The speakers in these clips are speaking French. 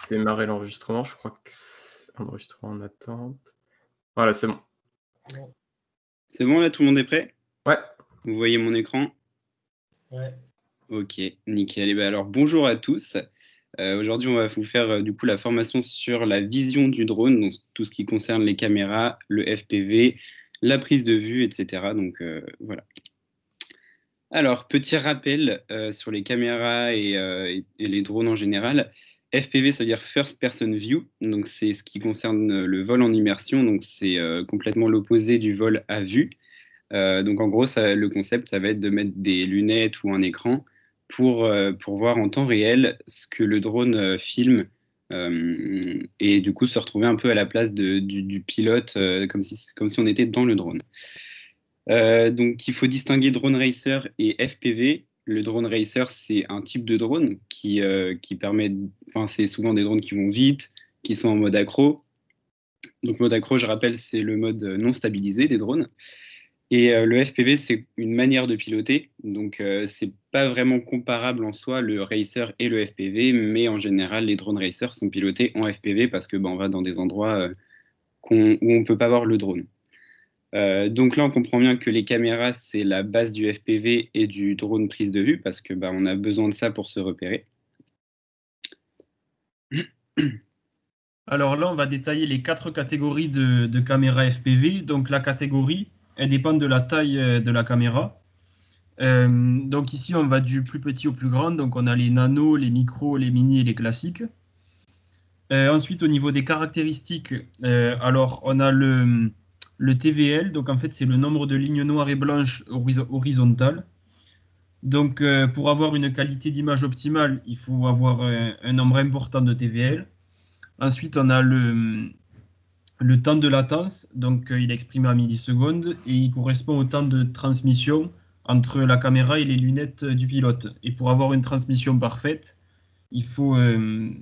démarrer l'enregistrement. Je crois que c'est enregistrement en attente. Voilà, c'est bon. C'est bon, là, tout le monde est prêt? Ouais. Vous voyez mon écran? Ouais. Ok, nickel. Et ben alors, bonjour à tous. Aujourd'hui, on va vous faire du coup la formation sur la vision du drone, donc tout ce qui concerne les caméras, le FPV, la prise de vue, etc. Donc voilà. Alors, petit rappel sur les caméras et les drones en général. FPV, ça veut dire First Person View, donc c'est ce qui concerne le vol en immersion, donc c'est complètement l'opposé du vol à vue. Donc en gros, le concept, ça va être de mettre des lunettes ou un écran pour voir en temps réel ce que le drone filme et du coup se retrouver un peu à la place du pilote, comme si on était dans le drone. Donc il faut distinguer drone racer et FPV. Le drone racer, c'est un type de drone qui permet, enfin c'est souvent des drones qui vont vite, qui sont en mode accro. Donc mode accro, je rappelle, c'est le mode non stabilisé des drones. Et le FPV, c'est une manière de piloter. Donc, c'est pas vraiment comparable en soi, le racer et le FPV, mais en général, les drones racers sont pilotés en FPV parce que on va dans des endroits où on ne peut pas voir le drone. Donc là, on comprend bien que les caméras, c'est la base du FPV et du drone prise de vue parce que on a besoin de ça pour se repérer. Alors là, on va détailler les 4 catégories de caméras FPV. Donc la catégorie, elle dépend de la taille de la caméra. Donc ici, on va du plus petit au plus grand. Donc on a les nanos, les micros, les mini et les classiques. Ensuite, au niveau des caractéristiques, alors on a le TVL. Donc en fait, c'est le nombre de lignes noires et blanches horizontales. Donc pour avoir une qualité d'image optimale, il faut avoir un nombre important de TVL. Ensuite, on a le temps de latence, donc il est exprimé en millisecondes et il correspond au temps de transmission entre la caméra et les lunettes du pilote. Et pour avoir une transmission parfaite, il faut un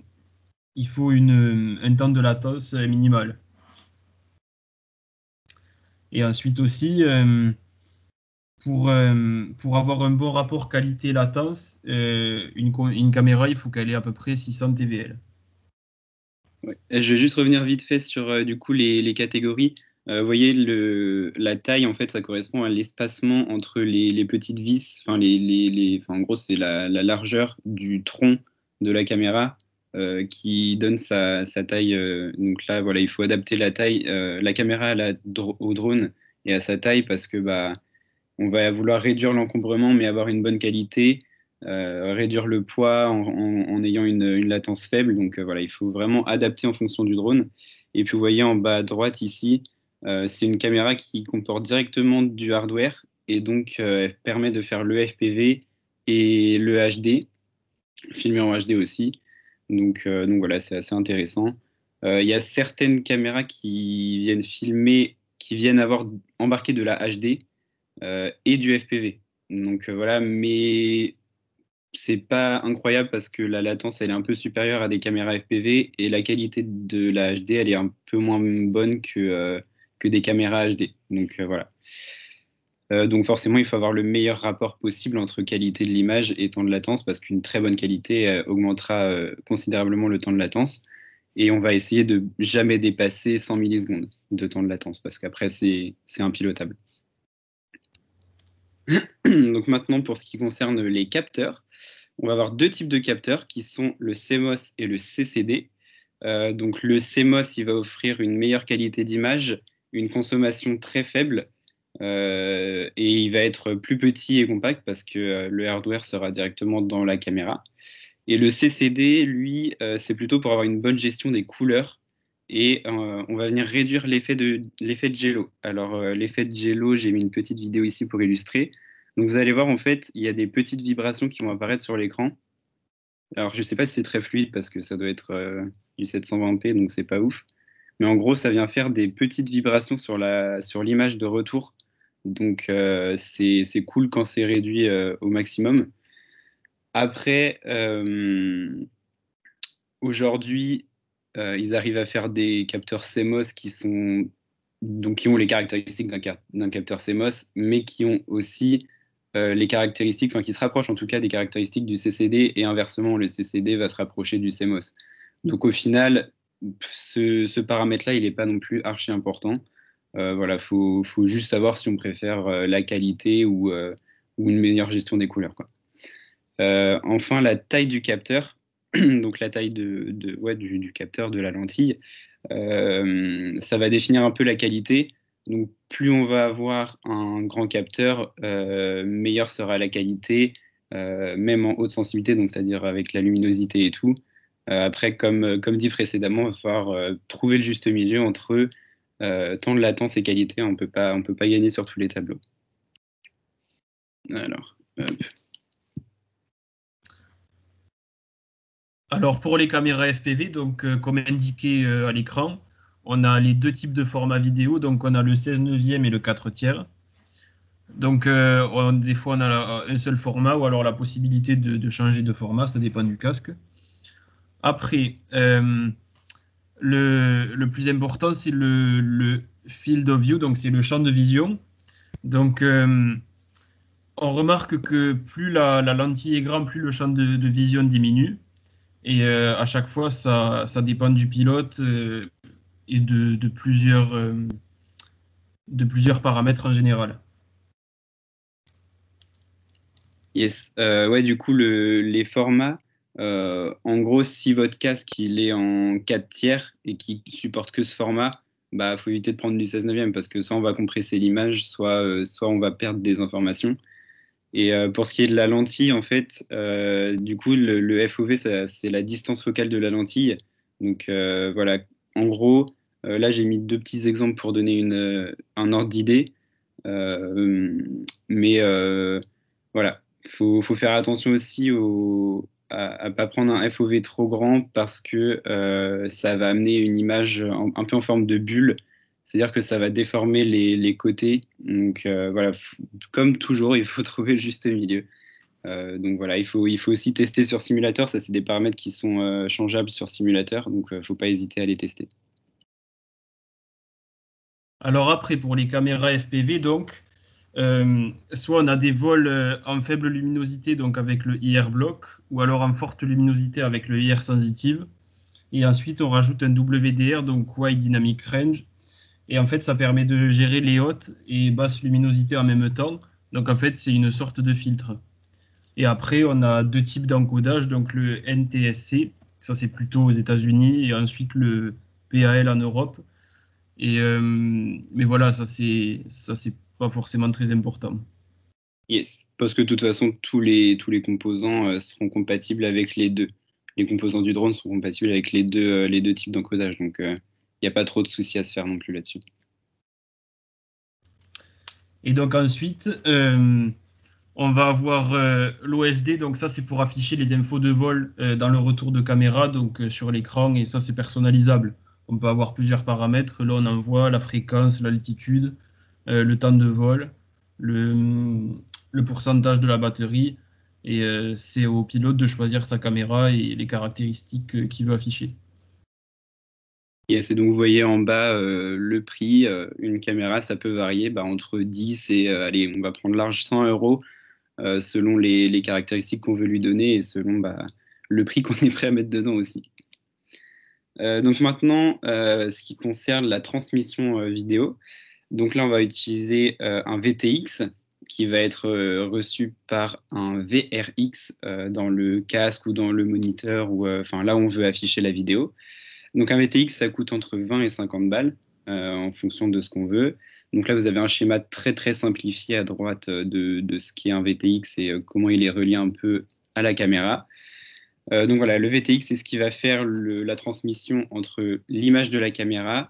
temps de latence minimal. Et ensuite aussi, pour avoir un bon rapport qualité-latence, une caméra, il faut qu'elle ait à peu près 600 TVL. Ouais. Je vais juste revenir vite fait sur du coup les catégories. Vous voyez, la taille, en fait, ça correspond à l'espacement entre les petites vis. Enfin, en gros, c'est la largeur du tronc de la caméra qui donne sa taille. Donc là, voilà, il faut adapter la taille, la caméra au drone et à sa taille parce que on va vouloir réduire l'encombrement mais avoir une bonne qualité, réduire le poids en ayant une latence faible. Donc voilà, il faut vraiment adapter en fonction du drone. Et puis vous voyez en bas à droite ici, c'est une caméra qui comporte directement du hardware et donc elle permet de faire le FPV et le HD, filmer en HD aussi. Donc voilà, c'est assez intéressant. Il y a certaines caméras qui viennent filmer, qui viennent avoir embarqué de la HD et du FPV. Donc voilà, mais c'est pas incroyable parce que la latence elle est un peu supérieure à des caméras FPV et la qualité de la HD elle est un peu moins bonne que des caméras HD. Donc voilà. Donc forcément, il faut avoir le meilleur rapport possible entre qualité de l'image et temps de latence parce qu'une très bonne qualité augmentera considérablement le temps de latence. Et on va essayer de jamais dépasser 100 millisecondes de temps de latence parce qu'après, c'est impilotable. Donc maintenant, pour ce qui concerne les capteurs, on va avoir 2 types de capteurs qui sont le CMOS et le CCD. Donc le CMOS, il va offrir une meilleure qualité d'image, une consommation très faible et il va être plus petit et compact parce que le hardware sera directement dans la caméra. Et le CCD, lui, c'est plutôt pour avoir une bonne gestion des couleurs et on va venir réduire l'effet de Jello. Alors l'effet de Jello, j'ai mis une petite vidéo ici pour illustrer. Donc vous allez voir, en fait, il y a des petites vibrations qui vont apparaître sur l'écran. Alors je ne sais pas si c'est très fluide parce que ça doit être du 720p, donc c'est pas ouf. Mais en gros, ça vient faire des petites vibrations sur l'image de retour. Donc c'est cool quand c'est réduit au maximum. Après, aujourd'hui, ils arrivent à faire des capteurs CMOS qui ont les caractéristiques d'un capteur CMOS, mais qui ont aussi les caractéristiques, enfin qui se rapprochent en tout cas des caractéristiques du CCD, et inversement, le CCD va se rapprocher du CMOS. Donc au final, ce paramètre-là, il n'est pas non plus archi important. Voilà, faut juste savoir si on préfère la qualité ou une meilleure gestion des couleurs, quoi. Enfin, la taille du capteur, donc la taille ouais, du capteur de la lentille, ça va définir un peu la qualité. Donc, plus on va avoir un grand capteur, meilleure sera la qualité, même en haute sensibilité, donc c'est-à-dire avec la luminosité et tout. Après, comme dit précédemment, il va falloir trouver le juste milieu entre temps de latence et qualité. On peut pas gagner sur tous les tableaux. Alors, Alors pour les caméras FPV, donc comme indiqué à l'écran, on a les deux types de formats vidéo, donc on a le 16 neuvième et le 4 tiers. Donc des fois on a un seul format ou alors la possibilité de changer de format, ça dépend du casque. Après, le plus important c'est le field of view, donc c'est le champ de vision. Donc on remarque que plus la lentille est grande, plus le champ de vision diminue. Et à chaque fois, ça dépend du pilote et de plusieurs paramètres en général. yes. Ouais, du coup, les formats, en gros, si votre casque il est en 4 tiers et qu'il supporte que ce format, bah, faut éviter de prendre du 16 neuvième parce que soit on va compresser l'image, soit on va perdre des informations. Et pour ce qui est de la lentille, en fait, du coup, le FOV, c'est la distance focale de la lentille. Donc voilà, en gros, là, j'ai mis deux petits exemples pour donner un ordre d'idée. Mais voilà, faut faire attention aussi à ne pas prendre un FOV trop grand parce que ça va amener une image un peu en forme de bulle. C'est-à-dire que ça va déformer les côtés. Donc voilà, comme toujours, il faut trouver le juste milieu. Donc voilà, il faut aussi tester sur simulateur. Ça, c'est des paramètres qui sont changeables sur simulateur. Donc il ne faut pas hésiter à les tester. Alors après, pour les caméras FPV, donc, soit on a des vols en faible luminosité, donc avec le IR block, ou alors en forte luminosité avec le IR sensitive. Et ensuite, on rajoute un WDR, donc Wide Dynamic Range. Et en fait, ça permet de gérer les hautes et basses luminosités en même temps. Donc en fait, c'est une sorte de filtre. Et après, on a deux types d'encodage, donc le NTSC, ça c'est plutôt aux États-Unis, et ensuite le PAL en Europe. Mais voilà, ça c'est pas forcément très important. Yes, parce que de toute façon, tous les composants seront compatibles avec les deux. Les composants du drone seront compatibles avec les deux types d'encodage. Donc, il n'y a pas trop de soucis à se faire non plus là-dessus. Et donc ensuite, on va avoir l'OSD, donc ça c'est pour afficher les infos de vol dans le retour de caméra, donc sur l'écran, et ça c'est personnalisable. On peut avoir plusieurs paramètres. Là, on envoie la fréquence, l'altitude, le temps de vol, le pourcentage de la batterie, et c'est au pilote de choisir sa caméra et les caractéristiques qu'il veut afficher. Yes, et donc, vous voyez en bas le prix. Une caméra, ça peut varier entre 10 et, allez, on va prendre large 100 euros selon les caractéristiques qu'on veut lui donner et selon le prix qu'on est prêt à mettre dedans aussi. Donc maintenant, ce qui concerne la transmission vidéo, donc là, on va utiliser un VTX qui va être reçu par un VRX dans le casque ou dans le moniteur ou enfin là où on veut afficher la vidéo. Donc un VTX, ça coûte entre 20 et 50 balles en fonction de ce qu'on veut. Donc là, vous avez un schéma très très simplifié à droite de ce qu'est un VTX et comment il est relié un peu à la caméra. Donc voilà, le VTX, c'est ce qui va faire la transmission entre l'image de la caméra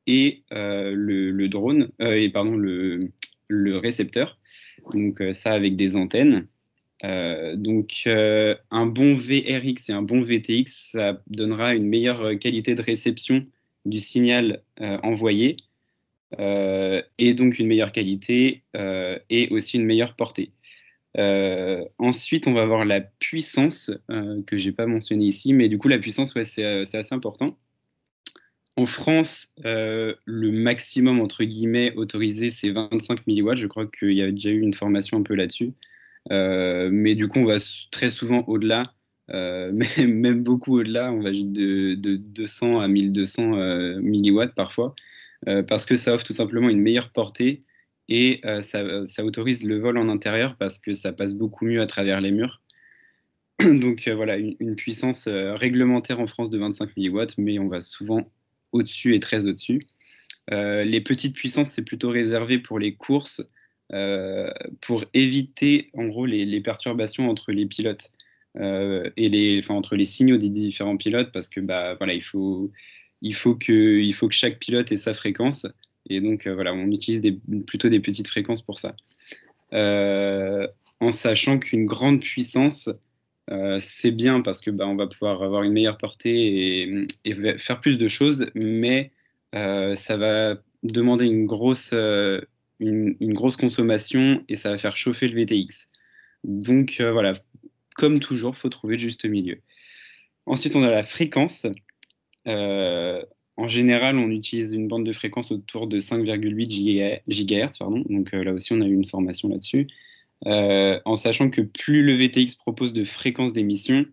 et le drone, et pardon, le récepteur. Donc ça avec des antennes. Donc un bon VRX et un bon VTX, ça donnera une meilleure qualité de réception du signal envoyé et donc une meilleure qualité et aussi une meilleure portée. Ensuite, on va avoir la puissance que j'ai pas mentionné ici, mais du coup la puissance, ouais, c'est assez important. En France, le maximum entre guillemets autorisé, c'est 25 milliwatts. Je crois qu'il y a déjà eu une formation un peu là-dessus. Mais du coup, on va très souvent au-delà. mais même beaucoup au-delà, on va de 200 à 1200 milliwatts parfois, parce que ça offre tout simplement une meilleure portée et ça autorise le vol en intérieur parce que ça passe beaucoup mieux à travers les murs. Donc voilà, une puissance réglementaire en France de 25 milliwatts, mais on va souvent au-dessus et très au-dessus. Les petites puissances, c'est plutôt réservé pour les courses, pour éviter en gros les perturbations entre les pilotes entre les signaux des différents pilotes, parce que bah, voilà, il faut que chaque pilote ait sa fréquence. Et donc voilà, on utilise plutôt des petites fréquences pour ça. En sachant qu'une grande puissance, c'est bien parce que bah, on va pouvoir avoir une meilleure portée et faire plus de choses, mais ça va demander une grosse consommation et ça va faire chauffer le VTX. Donc voilà, comme toujours, il faut trouver le juste milieu. Ensuite, on a la fréquence. En général, on utilise une bande de fréquence autour de 5,8 GHz. Pardon. Donc là aussi, on a eu une formation là-dessus. En sachant que plus le VTX propose de fréquences d'émission,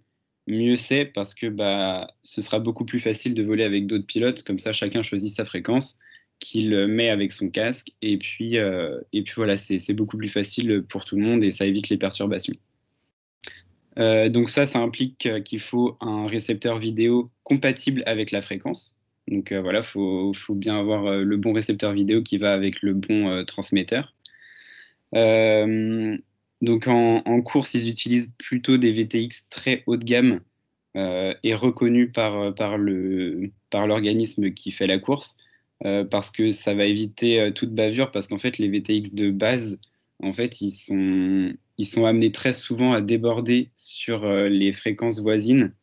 mieux c'est parce que bah, ce sera beaucoup plus facile de voler avec d'autres pilotes. Comme ça, chacun choisit sa fréquence qu'il met avec son casque. Et puis voilà, c'est beaucoup plus facile pour tout le monde et ça évite les perturbations. Donc ça implique qu'il faut un récepteur vidéo compatible avec la fréquence. Donc voilà, faut bien avoir le bon récepteur vidéo qui va avec le bon transmetteur. Donc en course, ils utilisent plutôt des VTX très haut de gamme et reconnus par l'organisme qui fait la course, parce que ça va éviter toute bavure, parce qu'en fait les VTX de base, en fait, ils sont amenés très souvent à déborder sur les fréquences voisines.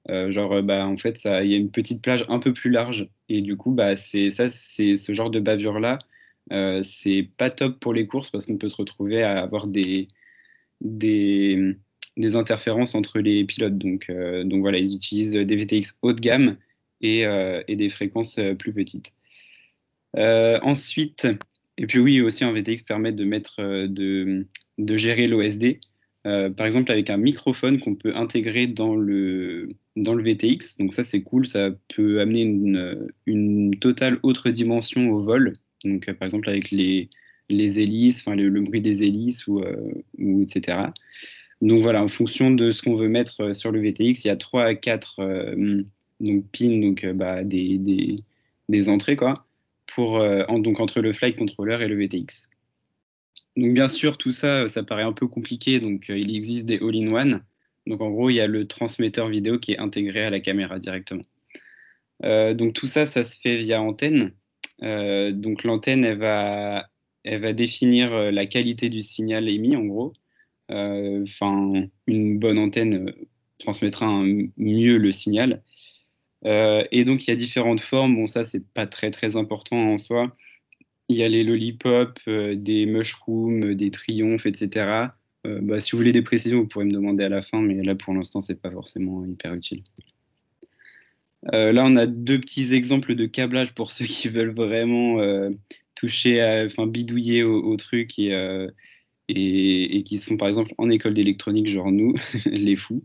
Bah, en fait, il y a une petite plage un peu plus large. Et du coup, bah, c'est ce genre de bavure-là. C'est pas top pour les courses parce qu'on peut se retrouver à avoir des interférences entre les pilotes. Donc voilà, ils utilisent des VTX haut de gamme et des fréquences plus petites. Ensuite, et puis oui, aussi un VTX permet de gérer l'OSD. Par exemple, avec un microphone qu'on peut intégrer dans le VTX. Donc ça, c'est cool. Ça peut amener une totale autre dimension au vol. Donc, par exemple, avec les hélices, enfin le bruit des hélices ou etc. Donc voilà, en fonction de ce qu'on veut mettre sur le VTX, il y a 3 à 4 donc pins, donc bah, des entrées quoi, donc entre le flight controller et le VTX. Donc bien sûr, tout ça, ça paraît un peu compliqué, donc il existe des all-in-one. Donc en gros, il y a le transmetteur vidéo qui est intégré à la caméra directement. Donc tout ça, ça se fait via antenne. Donc l'antenne, elle va définir la qualité du signal émis, en gros. Enfin, une bonne antenne transmettra mieux le signal. Et donc, il y a différentes formes. Bon, ça, c'est pas très, très important en soi. Il y a les lollipops, des mushrooms, des triomphes, etc. Bah, si vous voulez des précisions, vous pourrez me demander à la fin, mais là, pour l'instant, c'est pas forcément hyper utile. Là, on a deux petits exemples de câblage pour ceux qui veulent vraiment toucher, enfin bidouiller au truc et qui sont par exemple en école d'électronique, genre nous, les fous.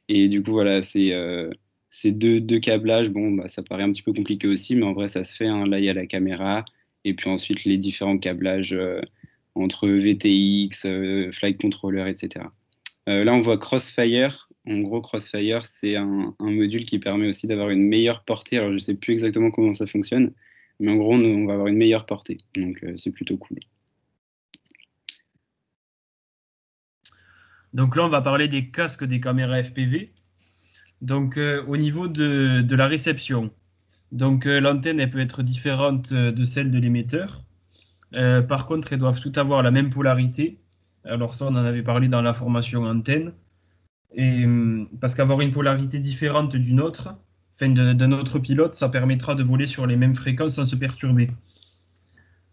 Et du coup, voilà, c'est deux câblages. Bon, bah, ça paraît un petit peu compliqué aussi, mais en vrai, ça se fait. Hein. Là, il y a la caméra et puis ensuite les différents câblages entre VTX, flight controller, etc. Là, on voit Crossfire. En gros, Crossfire, c'est un module qui permet aussi d'avoir une meilleure portée. Alors, je ne sais plus exactement comment ça fonctionne, mais en gros, on va avoir une meilleure portée. Donc, c'est plutôt cool. Donc là, on va parler des casques des caméras FPV. Donc, au niveau de la réception, donc l'antenne, elle peut être différente de celle de l'émetteur. Par contre, elles doivent toutes avoir la même polarité. Alors ça, on en avait parlé dans la formation antenne. Et, parce qu'avoir une polarité différente d'une autre, enfin d'un autre pilote, ça permettra de voler sur les mêmes fréquences sans se perturber.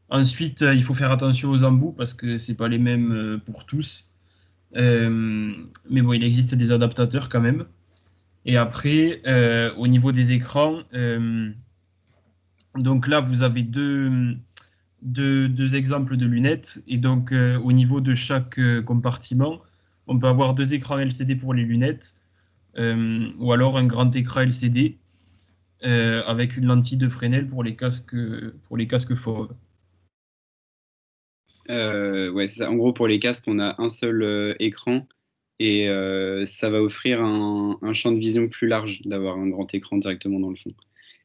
Ensuite, il faut faire attention aux embouts parce que c'est pas les mêmes pour tous. Mais bon, il existe des adaptateurs quand même. Et après, au niveau des écrans, donc là, vous avez deux exemples de lunettes. Et donc, au niveau de chaque compartiment, on peut avoir 2 écrans LCD pour les lunettes. ou alors un grand écran LCD avec une lentille de Fresnel pour les casques fauves. Ouais, c'est ça. En gros, pour les casques, on a un seul écran et ça va offrir un champ de vision plus large d'avoir un grand écran directement dans le fond.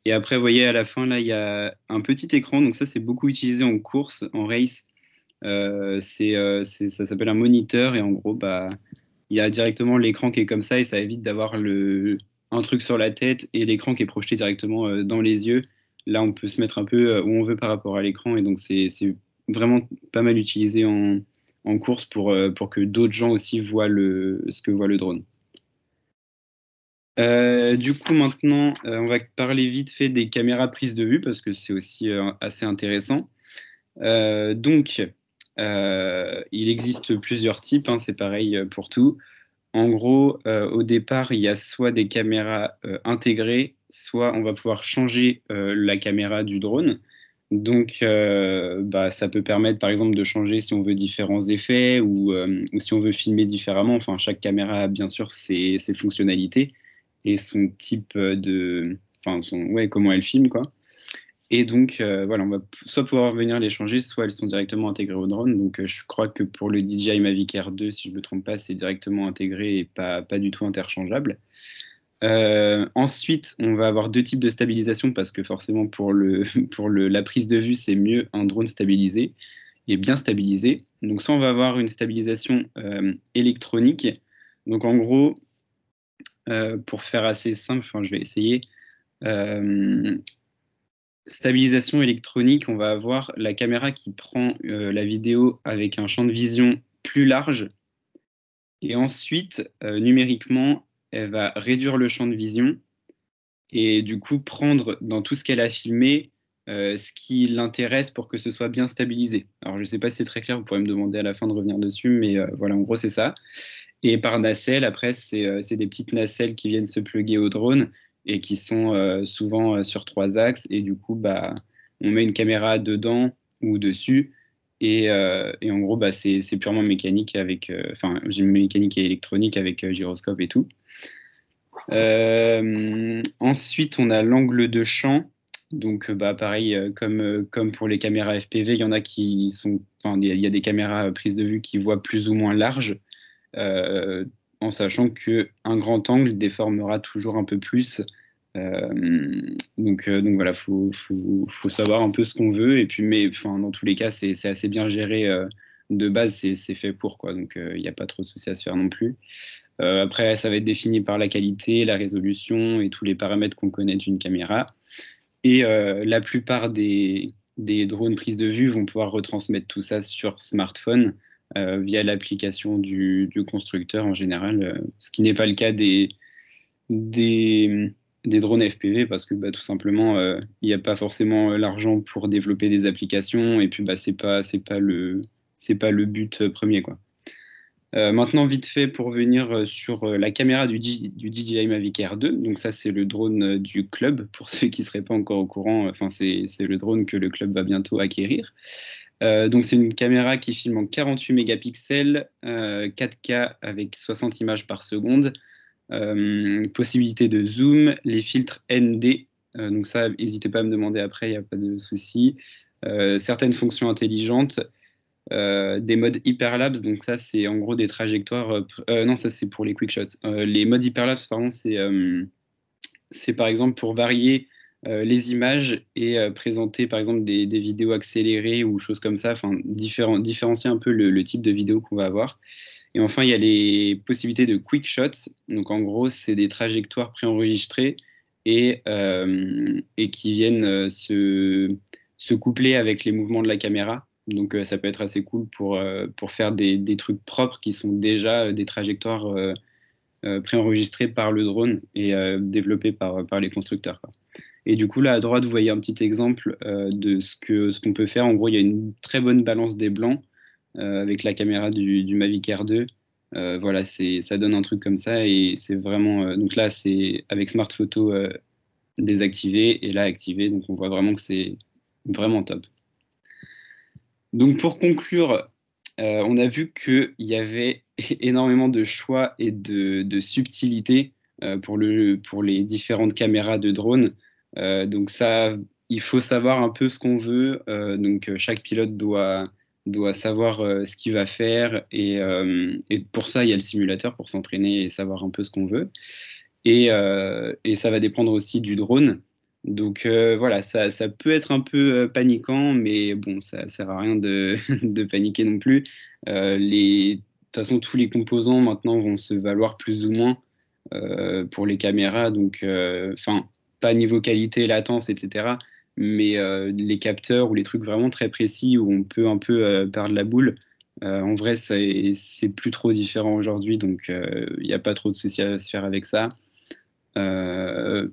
Et après, vous voyez, à la fin, là, il y a un petit écran. Donc ça, c'est beaucoup utilisé en course, en race. Ça s'appelle un moniteur et en gros, bah, il y a directement l'écran qui est comme ça et ça évite d'avoir un truc sur la tête et l'écran qui est projeté directement dans les yeux. Là, on peut se mettre un peu où on veut par rapport à l'écran et donc c'est vraiment pas mal utilisé en course pour que d'autres gens aussi voient ce que voit le drone. Du coup, maintenant, on va parler vite fait des caméras prise de vue parce que c'est aussi assez intéressant. Donc, il existe plusieurs types, hein, c'est pareil pour tout. En gros, au départ, il y a soit des caméras intégrées, soit on va pouvoir changer la caméra du drone. Donc, bah, ça peut permettre, par exemple, de changer si on veut différents effets ou si on veut filmer différemment. Enfin, chaque caméra a bien sûr ses fonctionnalités et son type enfin, ouais, comment elle filme, quoi. Et donc, voilà, on va soit pouvoir venir les changer, soit elles sont directement intégrées au drone. Donc, je crois que pour le DJI Mavic Air 2, si je ne me trompe pas, c'est directement intégré et pas du tout interchangeable. Ensuite, on va avoir deux types de stabilisation parce que forcément, pour la prise de vue, c'est mieux un drone stabilisé et bien stabilisé. Donc, soit on va avoir une stabilisation électronique. Donc, en gros, pour faire assez simple, enfin, je vais essayer. Euh, Stabilisation électronique, on va avoir la caméra qui prend la vidéo avec un champ de vision plus large. Et ensuite, numériquement, elle va réduire le champ de vision et du coup prendre dans tout ce qu'elle a filmé ce qui l'intéresse pour que ce soit bien stabilisé. Alors, je ne sais pas si c'est très clair, vous pourrez me demander à la fin de revenir dessus, mais voilà, en gros, c'est ça. Et par nacelle, après, c'est des petites nacelles qui viennent se plugger au drone et qui sont souvent sur 3 axes. Et du coup, bah, on met une caméra dedans ou dessus. Et en gros, bah, c'est purement mécanique avec, enfin, j'ai mécanique et électronique avec gyroscope et tout. Ensuite, on a l'angle de champ. Donc, bah, pareil, comme pour les caméras FPV, il y en a qui sont, enfin, il y a des caméras prises de vue qui voient plus ou moins large en sachant qu'un grand angle déformera toujours un peu plus. Donc voilà, faut savoir un peu ce qu'on veut. Et puis, mais enfin, dans tous les cas, c'est assez bien géré. De base, c'est fait pour, quoi. Donc, il n'y a pas trop de soucis à se faire non plus. Après, ça va être défini par la qualité, la résolution et tous les paramètres qu'on connaît d'une caméra. Et la plupart des drones prises de vue vont pouvoir retransmettre tout ça sur smartphone via l'application du constructeur en général, ce qui n'est pas le cas des, des drones FPV parce que bah, tout simplement, il n'y a pas forcément l'argent pour développer des applications et puis bah, c'est pas le but premier, quoi. Maintenant, vite fait, pour venir sur la caméra du DJI Mavic Air 2. Donc ça, c'est le drone du club, pour ceux qui ne seraient pas encore au courant. Enfin, c'est le drone que le club va bientôt acquérir. Donc c'est une caméra qui filme en 48 mégapixels, 4K avec 60 images par seconde. Possibilité de zoom, les filtres ND. Donc ça, n'hésitez pas à me demander après, il n'y a pas de souci. Certaines fonctions intelligentes. Des modes hyperlapse, donc ça c'est en gros des trajectoires. Non, ça c'est pour les quick shots. Les modes hyperlapse, pardon, c'est par exemple pour varier les images et présenter par exemple des vidéos accélérées ou choses comme ça, enfin différencier un peu le type de vidéo qu'on va avoir. Et enfin, il y a les possibilités de quick shots. Donc en gros, c'est des trajectoires préenregistrées et qui viennent se coupler avec les mouvements de la caméra. Donc ça peut être assez cool pour faire des trucs propres qui sont déjà des trajectoires préenregistrées par le drone et développées par les constructeurs, quoi. Et du coup, là à droite, vous voyez un petit exemple de ce qu'on peut faire. En gros, il y a une très bonne balance des blancs avec la caméra du Mavic Air 2. Voilà, ça donne un truc comme ça et c'est vraiment. Donc là, c'est avec Smart Photo désactivé et là activé. Donc on voit vraiment que c'est vraiment top. Donc pour conclure, on a vu qu'il y avait énormément de choix et de subtilité pour les différentes caméras de drone. Donc ça, il faut savoir un peu ce qu'on veut. Donc chaque pilote doit savoir ce qu'il va faire. Et pour ça, il y a le simulateur pour s'entraîner et savoir un peu ce qu'on veut. Et ça va dépendre aussi du drone. Donc voilà, ça peut être un peu paniquant, mais bon, ça sert à rien de, de paniquer non plus. De toute façon, tous les composants maintenant vont se valoir plus ou moins pour les caméras. Donc, enfin, pas niveau qualité, latence, etc. Mais les capteurs ou les trucs vraiment très précis où on peut un peu perdre la boule, en vrai, c'est plus trop différent aujourd'hui. Donc, il n'y a pas trop de soucis à se faire avec ça. Euh,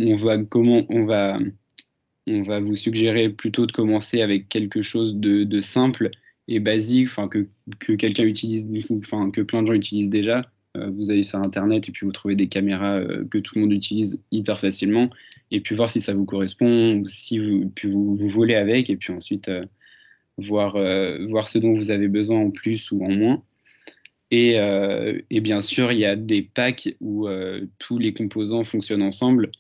on va vous suggérer plutôt de commencer avec quelque chose de simple et basique, enfin que quelqu'un utilise, enfin que plein de gens utilisent déjà. Vous allez sur Internet et puis vous trouvez des caméras que tout le monde utilise hyper facilement, et puis voir si ça vous correspond, ou si vous volez avec, et puis ensuite voir ce dont vous avez besoin en plus ou en moins. Et bien sûr, il y a des packs où tous les composants fonctionnent ensemble.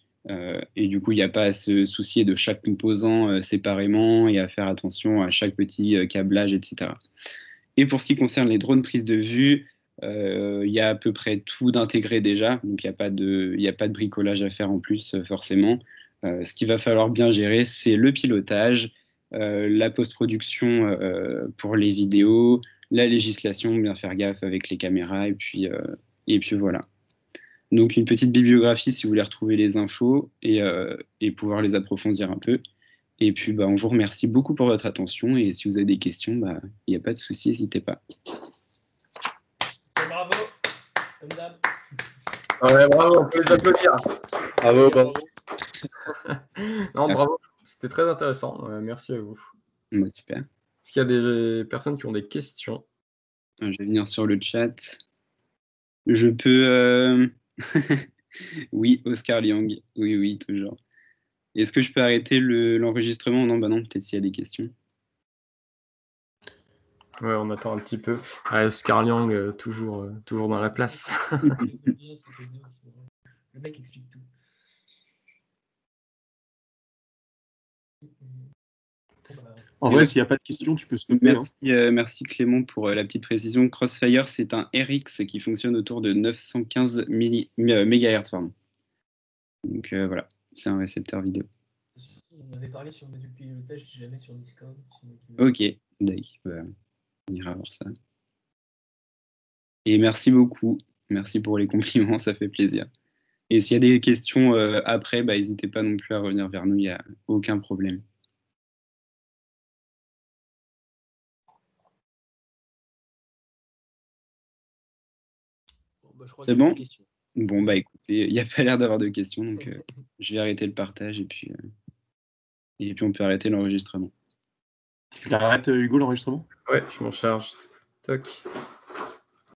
Et du coup, il n'y a pas à se soucier de chaque composant séparément et à faire attention à chaque petit câblage, etc. Et pour ce qui concerne les drones prise de vue, il y a à peu près tout d'intégré déjà. Donc, il y a pas de bricolage à faire en plus, forcément. Ce qu'il va falloir bien gérer, c'est le pilotage, la post-production pour les vidéos, la législation, bien faire gaffe avec les caméras, et puis voilà. Donc une petite bibliographie si vous voulez retrouver les infos et pouvoir les approfondir un peu. Et puis bah, on vous remercie beaucoup pour votre attention, et si vous avez des questions, bah, il n'y a pas de souci, n'hésitez pas. Bravo, comme d'hab. Ouais, bravo, on peut les applaudir. Bravo, bravo. Non, Merci. bravo, c'était très intéressant. Merci à vous. Bah, super. Est-ce qu'il y a des personnes qui ont des questions? Je vais venir sur le chat. Je peux... Oui, Oscar Liang. Oui, oui, toujours. Est-ce que je peux arrêter l'enregistrement? Non, bah non, peut-être s'il y a des questions. Ouais, on attend un petit peu. Oscar Liang, toujours dans la place. Le mec explique tout. En vrai, s'il n'y a pas de questions, tu peux stopper. Merci, merci Clément pour la petite précision. Crossfire, c'est un RX qui fonctionne autour de 915 MHz. Pardon. Donc voilà, c'est un récepteur vidéo. On avait parlé sur du pilotage, si jamais sur Discord. Ok, d'accord. On ira voir ça. Et merci beaucoup. Merci pour les compliments, ça fait plaisir. Et s'il y a des questions après, bah, n'hésitez pas non plus à revenir vers nous, il n'y a aucun problème. Bon, bah, je crois C'est qu'il y a bon? des questions. Bon, bah écoutez, il n'y a pas l'air d'avoir de questions, donc je vais arrêter le partage et puis on peut arrêter l'enregistrement. Tu l'arrêtes, Hugo, l'enregistrement? Ouais, je m'en charge. Toc.